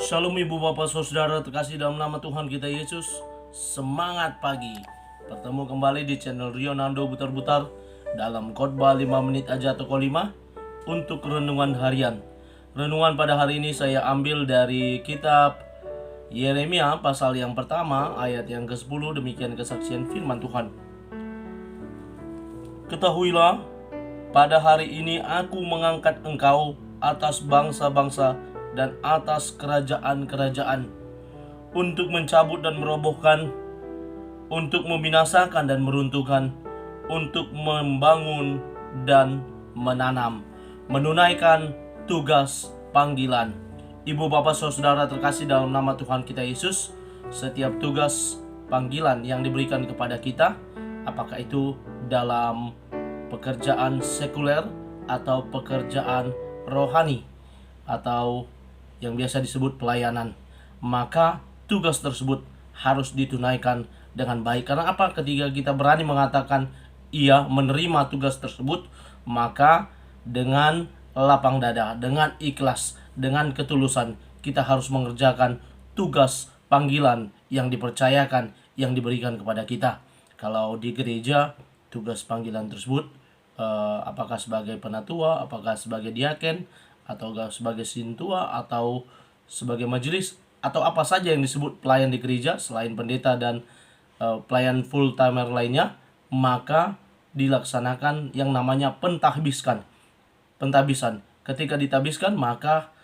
Shalom ibu bapak saudara terkasih dalam nama Tuhan kita Yesus. Semangat pagi. Bertemu kembali di channel Rionando Butar-Butar dalam khotbah 5 menit aja toko 5 untuk renungan harian. Renungan pada hari ini saya ambil dari kitab Yeremia pasal yang pertama ayat yang ke-10. Demikian kesaksian firman Tuhan. Ketahuilah, pada hari ini aku mengangkat engkau atas bangsa-bangsa dan atas kerajaan-kerajaan, untuk mencabut dan merobohkan, untuk membinasakan dan meruntuhkan, untuk membangun dan menanam, menunaikan tugas panggilan. Ibu bapak saudara terkasih dalam nama Tuhan kita Yesus, setiap tugas panggilan yang diberikan kepada kita, apakah itu dalam pekerjaan sekuler atau pekerjaan rohani atau yang biasa disebut pelayanan, maka tugas tersebut harus ditunaikan dengan baik. Karena apa? Ketika kita berani mengatakan iya menerima tugas tersebut, maka dengan lapang dada, dengan ikhlas, dengan ketulusan, kita harus mengerjakan tugas panggilan yang dipercayakan, yang diberikan kepada kita. Kalau di gereja, tugas panggilan tersebut apakah sebagai penatua, apakah sebagai diaken, atau sebagai sintua, atau sebagai majelis, atau apa saja yang disebut pelayan di gereja selain pendeta dan pelayan full timer lainnya, maka dilaksanakan yang namanya pentahbisan. Ketika ditabiskan, maka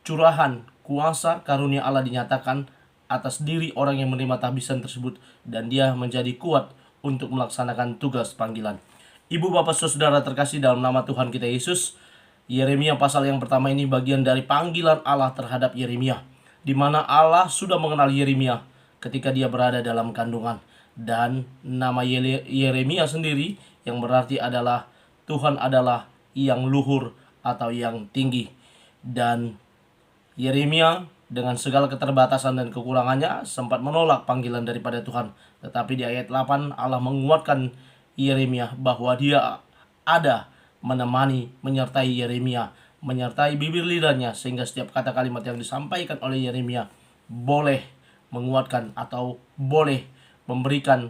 curahan kuasa karunia Allah dinyatakan atas diri orang yang menerima tahbisan tersebut, dan dia menjadi kuat untuk melaksanakan tugas panggilan. Ibu bapak saudara terkasih dalam nama Tuhan kita Yesus, Yeremia pasal yang pertama ini bagian dari panggilan Allah terhadap Yeremia, di mana Allah sudah mengenal Yeremia ketika dia berada dalam kandungan. Dan nama Yeremia sendiri yang berarti adalah Tuhan adalah yang luhur atau yang tinggi. Dan Yeremia dengan segala keterbatasan dan kekurangannya sempat menolak panggilan daripada Tuhan. Tetapi di ayat 8 Allah menguatkan Yeremia bahwa dia ada menemani, menyertai Yeremia, menyertai bibir lidahnya, sehingga setiap kata kalimat yang disampaikan oleh Yeremia boleh menguatkan atau boleh memberikan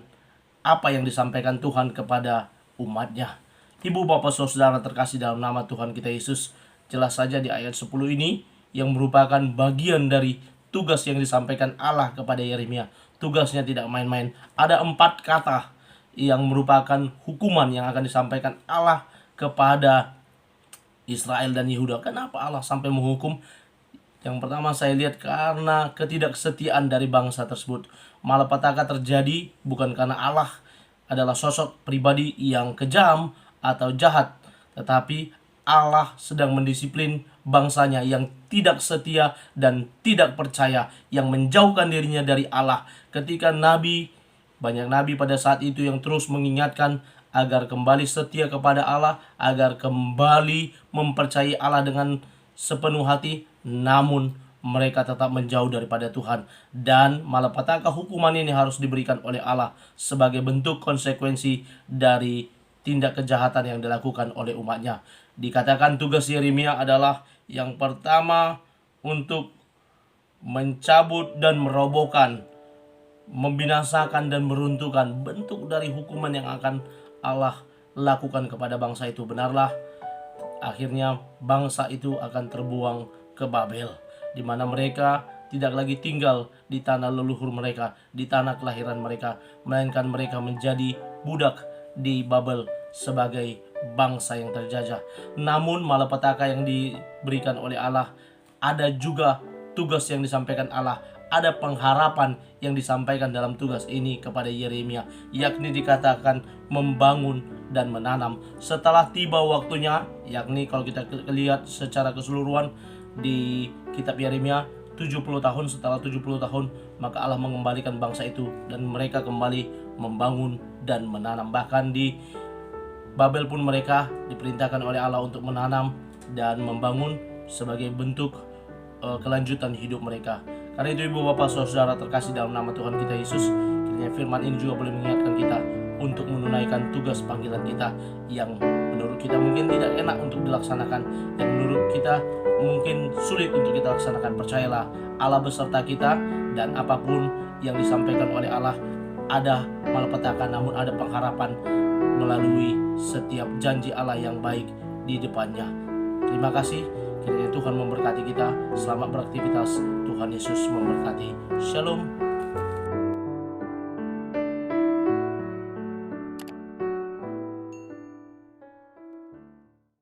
apa yang disampaikan Tuhan kepada umatnya. Ibu bapak saudara terkasih dalam nama Tuhan kita Yesus, jelas saja di ayat 10 ini yang merupakan bagian dari tugas yang disampaikan Allah kepada Yeremia. Tugasnya tidak main-main. Ada 4 kata yang merupakan hukuman yang akan disampaikan Allah kepada Israel dan Yehuda. Kenapa Allah sampai menghukum? Yang pertama saya lihat karena ketidaksetiaan dari bangsa tersebut. Malapetaka terjadi bukan karena Allah adalah sosok pribadi yang kejam atau jahat, tetapi Allah sedang mendisiplin bangsanya yang tidak setia dan tidak percaya, yang menjauhkan dirinya dari Allah. Ketika banyak nabi pada saat itu yang terus mengingatkan agar kembali setia kepada Allah, agar kembali mempercayai Allah dengan sepenuh hati, namun mereka tetap menjauh daripada Tuhan. Dan malapetaka hukuman ini harus diberikan oleh Allah sebagai bentuk konsekuensi dari tindak kejahatan yang dilakukan oleh umatnya. Dikatakan tugas Yeremia adalah yang pertama untuk mencabut dan merobohkan, membinasakan dan meruntuhkan. Bentuk dari hukuman yang akan Allah lakukan kepada bangsa itu. Benarlah, akhirnya bangsa itu akan terbuang ke Babel, di mana mereka tidak lagi tinggal di tanah leluhur mereka, di tanah kelahiran mereka, melainkan mereka menjadi budak di Babel sebagai bangsa yang terjajah. Namun malapetaka yang diberikan oleh Allah, ada juga tugas yang disampaikan Allah, ada pengharapan yang disampaikan dalam tugas ini kepada Yeremia, yakni dikatakan membangun dan menanam. Setelah tiba waktunya, yakni kalau kita lihat secara keseluruhan di kitab Yeremia, 70 tahun, setelah 70 tahun maka Allah mengembalikan bangsa itu dan mereka kembali membangun dan menanam. Bahkan di Babel pun mereka diperintahkan oleh Allah untuk menanam dan membangun sebagai bentuk kelanjutan hidup mereka. Karena itu ibu bapak saudara terkasih dalam nama Tuhan kita Yesus, kiranya firman ini juga boleh mengingatkan kita untuk menunaikan tugas panggilan kita yang menurut kita mungkin tidak enak untuk dilaksanakan, yang menurut kita mungkin sulit untuk kita laksanakan. Percayalah, Allah beserta kita, dan apapun yang disampaikan oleh Allah ada malapetaka, namun ada pengharapan melalui setiap janji Allah yang baik di depannya. Terima kasih. Kiranya Tuhan memberkati kita. Selamat beraktivitas. Tuhan Yesus memberkati. Shalom.